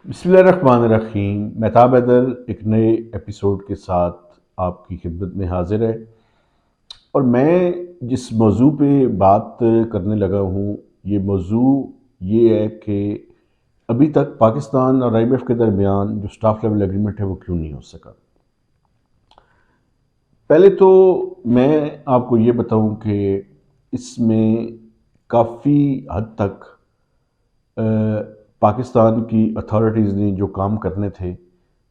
بسم اللہ الرحمن الرحیم۔ مہتاب حیدر ایک نئے ایپیسوڈ کے ساتھ آپ کی خدمت میں حاضر ہے، اور میں جس موضوع پہ بات کرنے لگا ہوں، یہ موضوع یہ ہے کہ ابھی تک پاکستان اور آئی ایم ایف کے درمیان جو سٹاف لیول ایگریمنٹ ہے وہ کیوں نہیں ہو سکا۔ پہلے تو میں آپ کو یہ بتاؤں کہ اس میں کافی حد تک پاکستان کی اتھارٹیز نے جو کام کرنے تھے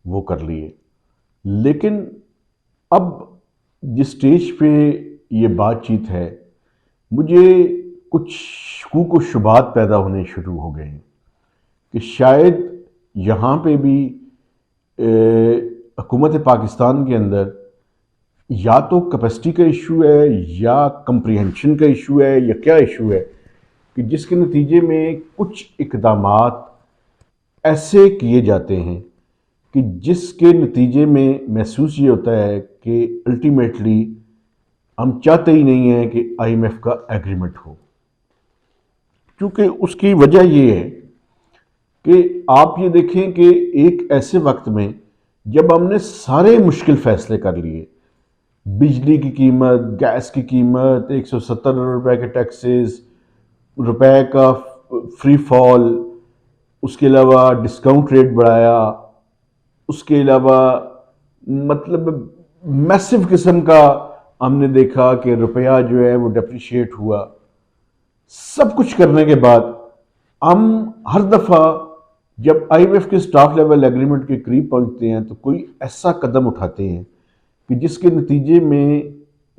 وہ کر لیے، لیکن اب جس سٹیج پہ یہ بات چیت ہے، مجھے کچھ شکوک و شبہات پیدا ہونے شروع ہو گئے ہیں کہ شاید یہاں پہ بھی حکومت پاکستان کے اندر یا تو کیپیسٹی کا ایشو ہے یا کمپریہنشن کا ایشو ہے یا کیا ایشو ہے، کہ جس کے نتیجے میں کچھ اقدامات ایسے کیے جاتے ہیں کہ جس کے نتیجے میں محسوس یہ ہوتا ہے کہ الٹیمیٹلی ہم چاہتے ہی نہیں ہیں کہ آئی ایم ایف کا ایگریمنٹ ہو۔ کیونکہ اس کی وجہ یہ ہے کہ آپ یہ دیکھیں کہ ایک ایسے وقت میں جب ہم نے سارے مشکل فیصلے کر لیے، بجلی کی قیمت، گیس کی قیمت، 170 روپے کے ٹیکسز، روپے کا فری فال، اس کے علاوہ ڈسکاؤنٹ ریٹ بڑھایا، اس کے علاوہ مطلب میسو قسم کا ہم نے دیکھا کہ روپیہ جو ہے وہ ڈیپریشیٹ ہوا، سب کچھ کرنے کے بعد ہم ہر دفعہ جب آئی ایم ایف کے سٹاف لیول ایگریمنٹ کے قریب پہنچتے ہیں تو کوئی ایسا قدم اٹھاتے ہیں کہ جس کے نتیجے میں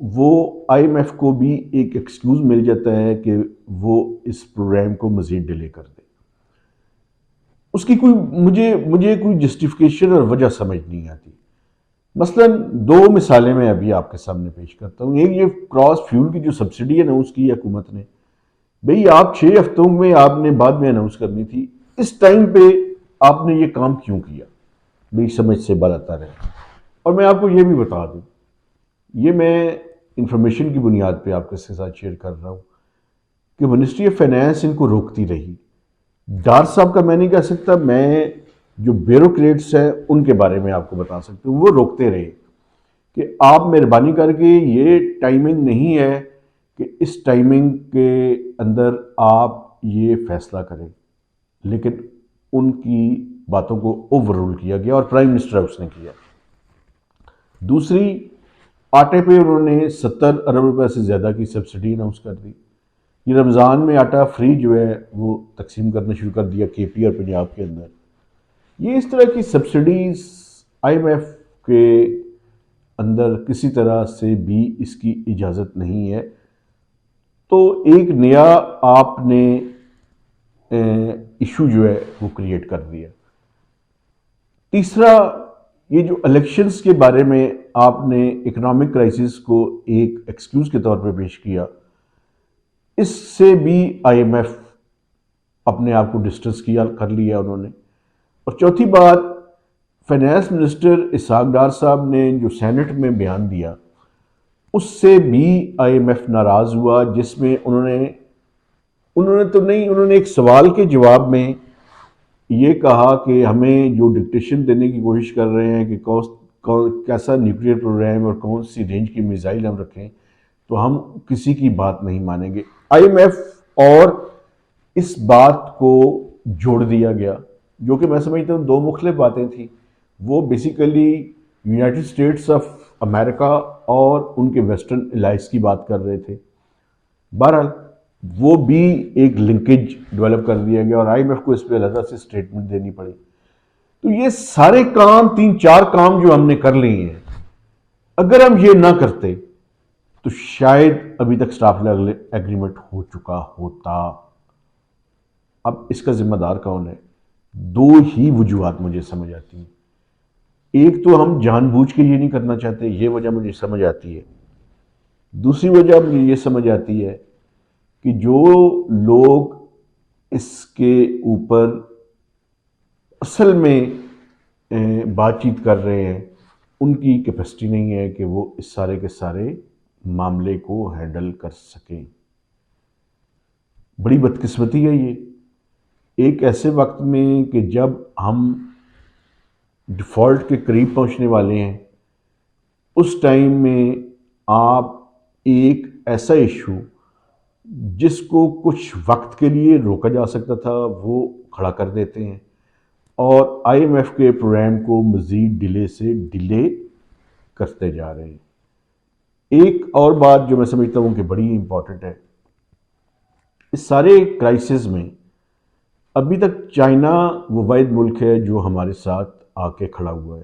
وہ آئی ایم ایف کو بھی ایک ایکسکیوز مل جاتا ہے کہ وہ اس پروگرام کو مزید ڈیلے کر دے۔ اس کی مجھے کوئی جسٹیفیکیشن اور وجہ سمجھ نہیں آتی۔ مثلا دو مثالیں میں ابھی آپ کے سامنے پیش کرتا ہوں۔ ایک یہ کراس فیول کی جو سبسڈی اناؤنس کی حکومت نے، بھئی آپ 6 ہفتوں میں آپ نے بعد میں اناؤنس کرنی تھی، اس ٹائم پہ آپ نے یہ کام کیوں کیا؟ میری سمجھ سے بالا ہے۔ اور میں آپ کو یہ بھی بتا دوں، یہ میں انفارمیشن کی بنیاد پہ آپ کے ساتھ شیئر کر رہا ہوں کہ منسٹری آف فائنانس ان کو روکتی رہی۔ ڈار صاحب کا میں نہیں کہہ سکتا، میں جو بیوروکریٹس ہیں ان کے بارے میں آپ کو بتا سکتا ہوں، وہ روکتے رہے کہ آپ مہربانی کر کے یہ ٹائمنگ نہیں ہے کہ اس ٹائمنگ کے اندر آپ یہ فیصلہ کریں، لیکن ان کی باتوں کو اوور رول کیا گیا اور پرائم منسٹر ہاؤس نے کیا۔ دوسری، آٹے پہ انہوں نے 70 ارب روپے سے زیادہ کی سبسڈی اناؤنس کر دی۔ یہ رمضان میں آٹا فری جو ہے وہ تقسیم کرنا شروع کر دیا کے پی اور پنجاب کے اندر۔ یہ اس طرح کی سبسڈیز آئی ایم ایف کے اندر کسی طرح سے بھی اس کی اجازت نہیں ہے۔ تو ایک نیا آپ نے ایشو جو ہے وہ کریٹ کر دیا۔ تیسرا، یہ جو الیکشنز کے بارے میں آپ نے اکنامک کرائسس کو ایک ایکسکیوز کے طور پہ پیش کیا، اس سے بھی آئی ایم ایف اپنے آپ کو ڈسٹنس کر لیا انہوں نے۔ اور چوتھی بات، فائنانس منسٹر اسحاق ڈار صاحب نے جو سینٹ میں بیان دیا، اس سے بھی آئی ایم ایف ناراض ہوا، جس میں انہوں نے ایک سوال کے جواب میں یہ کہا کہ ہمیں جو ڈکٹیشن دینے کی کوشش کر رہے ہیں کہ کیسا نیوکلیئر پروگرام اور کون سی رینج کی میزائل ہم رکھیں، تو ہم کسی کی بات نہیں مانیں گے۔ آئی ایم ایف اور اس بات کو جوڑ دیا گیا، جو کہ میں سمجھتا ہوں دو مختلف باتیں تھیں۔ وہ basically United States of America اور ان کے ویسٹرن الائز کی بات کر رہے تھے۔ بہرحال وہ بھی ایک لنکیج ڈیولپ کر دیا گیا اور آئی ایم ایف کو اس پہ علیحدہ سے اسٹیٹمنٹ دینی پڑی۔ تو یہ سارے کام، 3-4 کام جو ہم نے کر لیے ہیں، اگر ہم یہ نہ کرتے تو شاید ابھی تک سٹاف لیول ایگریمنٹ ہو چکا ہوتا۔ اب اس کا ذمہ دار کون ہے؟ دو ہی وجوہات مجھے سمجھ آتی ہیں۔ ایک تو ہم جان بوجھ کے یہ نہیں کرنا چاہتے، یہ وجہ مجھے سمجھ آتی ہے۔ دوسری وجہ مجھے یہ سمجھ آتی ہے کہ جو لوگ اس کے اوپر اصل میں بات چیت کر رہے ہیں، ان کی کیپیسٹی نہیں ہے کہ وہ اس سارے کے سارے معاملے کو ہینڈل کر سکیں۔ بڑی بدقسمتی ہے یہ ایک ایسے وقت میں کہ جب ہم ڈیفالٹ کے قریب پہنچنے والے ہیں، اس ٹائم میں آپ ایک ایسا ایشو جس کو کچھ وقت کے لیے روکا جا سکتا تھا وہ کھڑا کر دیتے ہیں، اور آئی ایم ایف کے پروگرام کو مزید ڈیلے سے ڈیلے کرتے جا رہے ہیں۔ ایک اور بات جو میں سمجھتا ہوں کہ بڑی امپورٹنٹ ہے، اس سارے کرائسس میں ابھی تک چائنا وہ واحد ملک ہے جو ہمارے ساتھ آ کے کھڑا ہوا ہے۔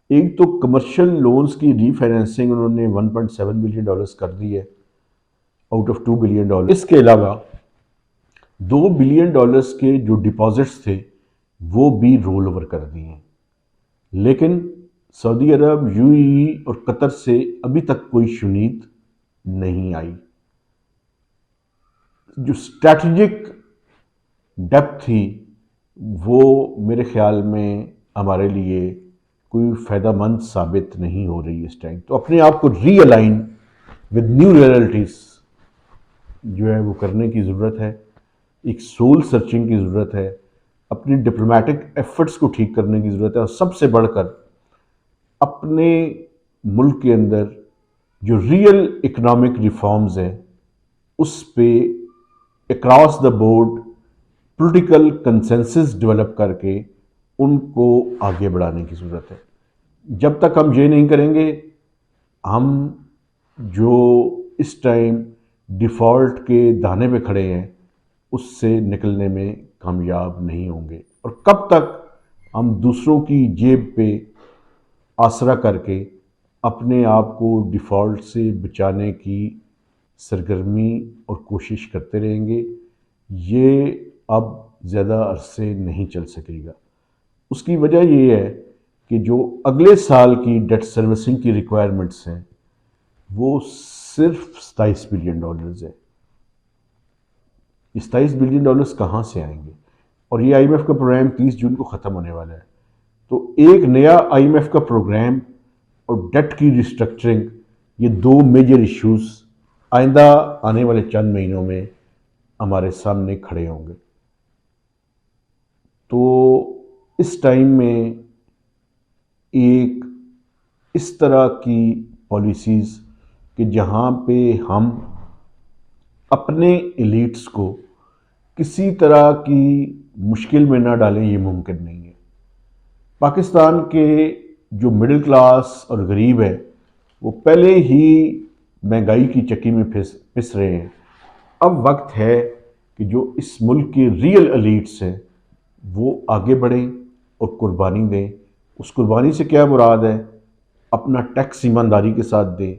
ایک تو کمرشل لونز کی ری فائنینسنگ انہوں نے 1.7 بلین ڈالرز کر دی ہے آؤٹ آف 2 بلین ڈالر۔ اس کے علاوہ 2 بلین ڈالرز کے جو ڈپازٹس تھے وہ بھی رول اوور کر دیے ہیں، لیکن سعودی عرب، یو اے ای اور قطر سے ابھی تک کوئی شنید نہیں آئی۔ جو اسٹریٹجک ڈیپتھ تھی وہ میرے خیال میں ہمارے لیے کوئی فائدہ مند ثابت نہیں ہو رہی اس ٹائم۔ تو اپنے آپ کو ری الائن ود نیو ریئلٹیز جو ہے وہ کرنے کی ضرورت ہے، ایک سول سرچنگ کی ضرورت ہے، اپنی ڈپلومیٹک ایفرٹس کو ٹھیک کرنے کی ضرورت ہے، اور سب سے بڑھ کر اپنے ملک کے اندر جو ریئل اکنامک ریفارمز ہیں اس پہ across the board political consensus develop کر کے ان کو آگے بڑھانے کی ضرورت ہے۔ جب تک ہم یہ نہیں کریں گے، ہم جو اس ٹائم ڈیفالٹ کے دہانے پہ کھڑے ہیں اس سے نکلنے میں کامیاب نہیں ہوں گے، اور کب تک ہم دوسروں کی جیب پہ آسرا کر کے اپنے آپ کو ڈیفالٹ سے بچانے کی سرگرمی اور کوشش کرتے رہیں گے، یہ اب زیادہ عرصے نہیں چل سکے گا۔ اس کی وجہ یہ ہے کہ جو اگلے سال کی ڈیٹ سروسنگ کی ریکوائرمنٹس ہیں وہ صرف 27 بلین ڈالرز ہے۔ 27 بلین ڈالرز کہاں سے آئیں گے؟ اور یہ آئی ایم ایف کا پروگرام 30 جون کو ختم ہونے والا ہے، تو ایک نیا آئی ایم ایف کا پروگرام اور ڈیٹ کی ریسٹرکچرنگ، یہ دو میجر ایشوز آئندہ آنے والے چند مہینوں میں ہمارے سامنے کھڑے ہوں گے۔ تو اس ٹائم میں ایک اس طرح کی پالیسیز کہ جہاں پہ ہم اپنے ایلیٹس کو کسی طرح کی مشکل میں نہ ڈالیں، یہ ممکن نہیں ہے۔ پاکستان کے جو مڈل کلاس اور غریب ہے وہ پہلے ہی مہنگائی کی چکی میں پس رہے ہیں۔ اب وقت ہے کہ جو اس ملک کے ریئل ایلیٹس ہیں وہ آگے بڑھیں اور قربانی دیں۔ اس قربانی سے کیا مراد ہے؟ اپنا ٹیکس ایمانداری کے ساتھ دیں،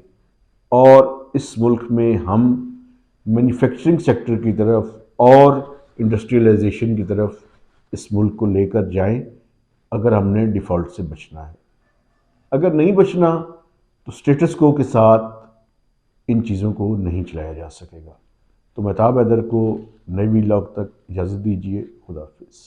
اور اس ملک میں ہم مینوفیکچرنگ سیکٹر کی طرف اور انڈسٹریلائزیشن کی طرف اس ملک کو لے کر جائیں، اگر ہم نے ڈیفالٹ سے بچنا ہے۔ اگر نہیں بچنا تو سٹیٹس کو کے ساتھ ان چیزوں کو نہیں چلایا جا سکے گا۔ تو مہتاب حیدر کو نئے ویلاگ تک اجازت دیجیے۔ خدا حافظ۔